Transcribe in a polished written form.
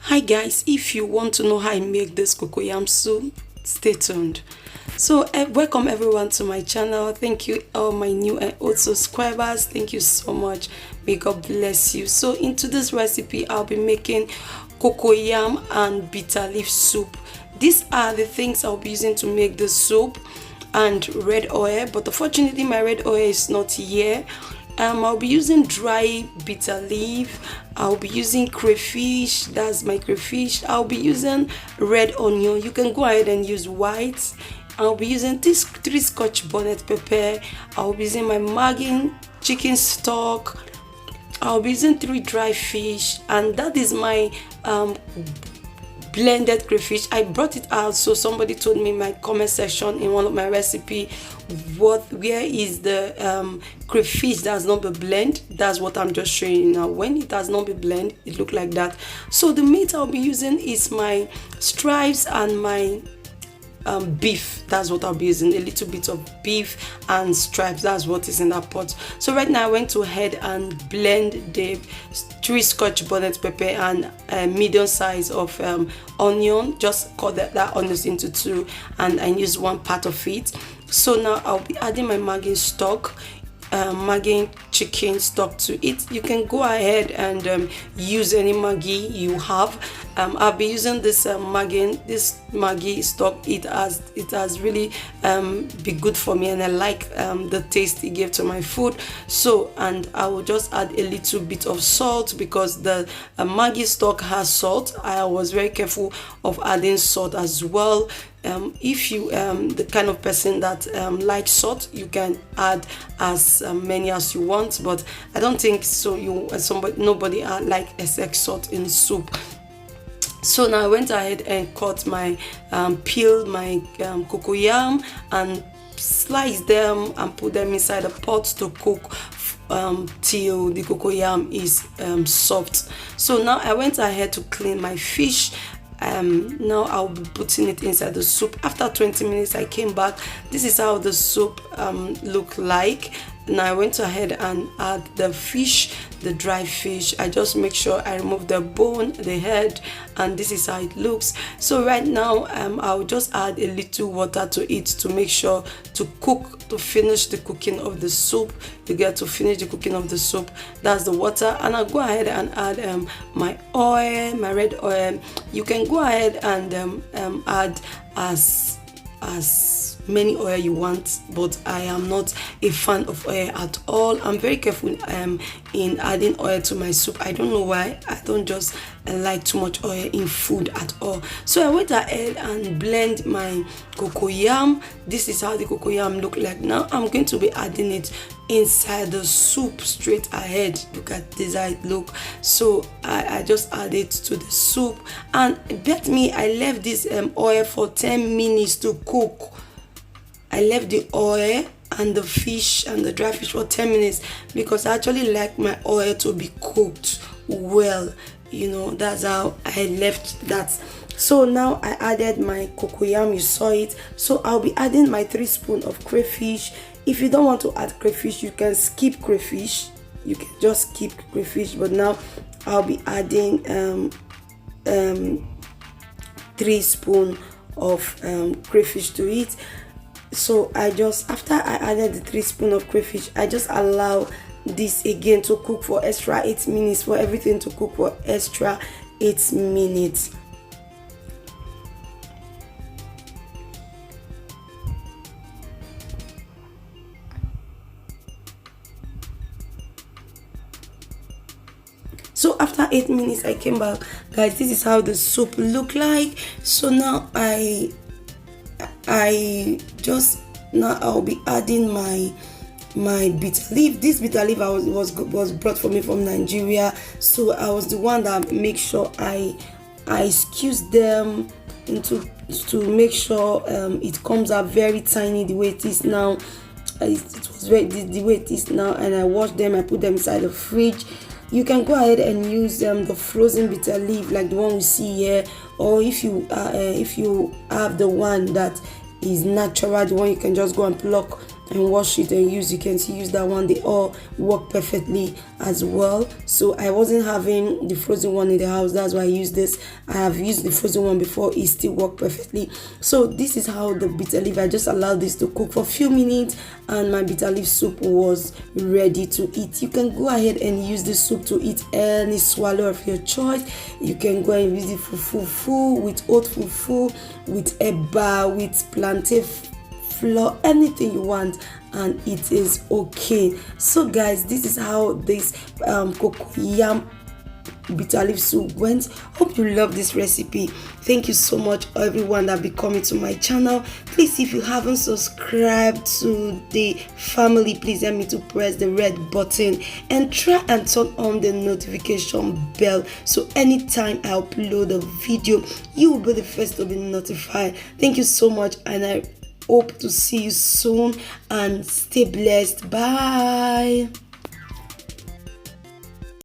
Hi guys, if you want to know how I make this cocoyam soup, stay tuned. So welcome everyone to my channel. Thank you all my new and old subscribers. Thank you so much. May God bless you. So into this recipe I'll be making cocoyam and bitterleaf soup. These are the things I'll be using to make the soup, and red oil, but unfortunately my red oil is not here. I'll be using dry bitter leaf. I'll be using crayfish, that's my crayfish. I'll be using red onion. You can go ahead and use white. I'll be using this 3 Scotch bonnet pepper. I'll be using my Maggi chicken stock. I'll be using 3 dry fish, and that is my blended crayfish. I brought it out, so somebody told me in my comment section in one of my recipe where is the crayfish that has not been blended. That's what I'm just showing you now. When it has not been blended, it look like that. So the meat I'll be using is my stripes and my beef. That's what I'll be using, a little bit of beef and stripes. That's what is in that pot. So right now I went ahead and blend the 3 Scotch bonnet pepper and a medium size of onion. Just cut that onions into 2, and I use 1 part of it. So now I'll be adding my Maggi stock, Maggi chicken stock to it. You can go ahead and use any Maggi you have. I'll be using this Maggi stock. It has really been good for me, and I like the taste it gave to my food. So, and I will just add a little bit of salt because the Maggi stock has salt. I was very careful of adding salt as well. If you the kind of person that likes salt, you can add as many as you want, but I don't think so. Nobody like excess salt in soup. So now I went ahead and cut my peel my cocoyam and slice them and put them inside a pot to cook till the cocoyam is soft. So now I went ahead to clean my fish. Now I'll be putting it inside the soup. After 20 minutes I came back. This is how the soup looked like. Now I went ahead and add the fish, the dry fish. I just make sure I remove the bone, the head, and this is how it looks. So right now I'll just add a little water to it to make sure to finish the cooking of the soup. You get to finish the cooking of the soup. That's the water, and I'll go ahead and add my oil, my red oil. You can go ahead and add as many oil you want, but I am not a fan of oil at all. I'm very careful in adding oil to my soup. I don't know why. I don't just like too much oil in food at all. So I went ahead and blend my cocoyam. This is how the cocoyam look like. Now I'm going to be adding it inside the soup straight ahead. Look at this how it look. So I just add it to the soup, and bet me I left this oil for 10 minutes to cook. I left the oil and the fish and the dry fish for 10 minutes because I actually like my oil to be cooked well. You know, that's how I left that. So now I added my cocoyam, you saw it. So I'll be adding my 3 spoons of crayfish. If you don't want to add crayfish, you can skip crayfish. You can just skip crayfish, but now I'll be adding 3 spoons of crayfish to it. So after I added the 3 spoons of crayfish, I just allow this again to cook for extra 8 minutes, for everything to cook for extra 8 minutes. So after 8 minutes I came back, guys. This is how the soup look like. So now I'll be adding my bitter leaf. This bitter leaf was brought for me from Nigeria, so I was the one that make sure I squeeze them to make sure it comes out very tiny the way it is now. It was the way it is now, and I washed them. I put them inside the fridge. You can go ahead and use the frozen bitter leaf like the one we see here, or if you have the one that is natural, the one you can just go and pluck and wash it and use. You can see use that one, they all work perfectly as well. So I wasn't having the frozen one in the house, that's why I used this. I have used the frozen one before, it still worked perfectly. So this is how the bitter leaf, I just allowed this to cook for a few minutes and my bitter leaf soup was ready to eat. You can go ahead and use the soup to eat any swallow of your choice. You can go and use it for fufu, with oat fufu, with eba, with plantain flour, anything you want, and it is okay. So guys, this is how this cocoyam bitter leaf soup went. Hope you love this recipe. Thank you so much everyone that be coming to my channel. Please, if you haven't subscribed to the family, please help me to press the red button and try and turn on the notification bell, so anytime I upload a video you will be the first to be notified. Thank you so much, and I hope to see you soon, and stay blessed. Bye.